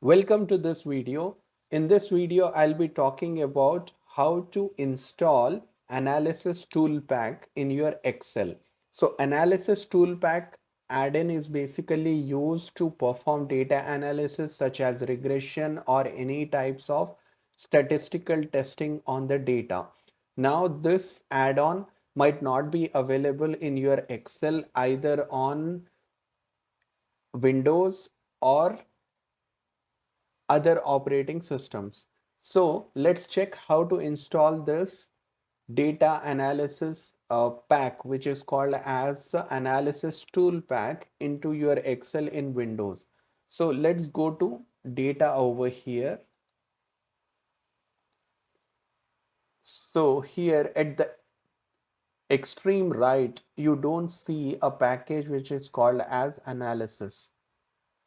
Welcome to this video. In this video, I'll be talking about how to install Analysis ToolPak in your Excel. So Analysis ToolPak add-in is basically used to perform data analysis such as regression or any types of statistical testing on the data. Now this add-on might not be available in your Excel either on Windows or other operating systems. So let's check how to install this data analysis pack, which is called as analysis tool pack, into your Excel in Windows. So let's go to data over here. So here at the extreme right, you don't see a package which is called as analysis.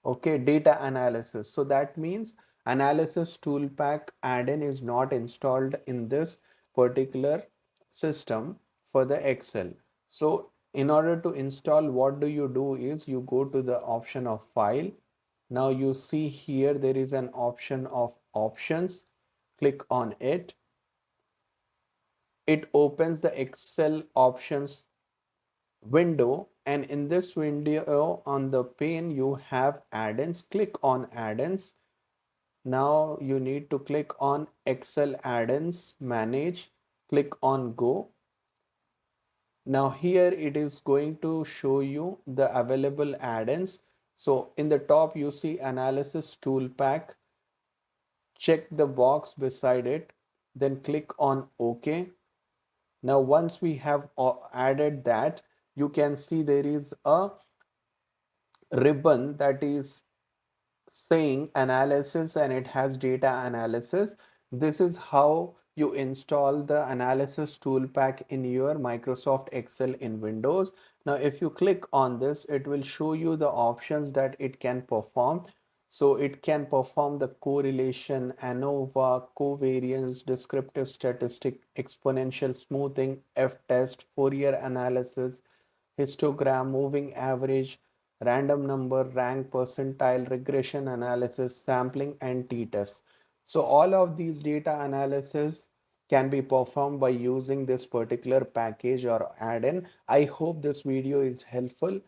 Okay, data analysis. So that means analysis toolpak add-in is not installed in this particular system for the Excel. So in order to install, what do you do is you go to the option of file. Now you see here there is an option of options. Click on it. It opens the Excel options window, and in this window on the pane you have add-ins. Click on add-ins. Now you need to click on Excel add-ins, manage, click on go. Now here it is going to show you the available add-ins. So in the top you see analysis tool pack. Check the box beside it, then click on OK. Now once we have added that, you can see there is a ribbon that is saying analysis and it has data analysis. This is how you install the analysis tool pack in your Microsoft Excel in Windows. Now if you click on this, it will show you the options that it can perform. So it can perform the correlation, ANOVA, covariance, descriptive statistic, exponential smoothing, F-test, Fourier analysis, histogram, moving average, random number, rank, percentile, regression analysis, sampling, and t-test. So all of these data analysis can be performed by using this particular package or add-in. I hope this video is helpful.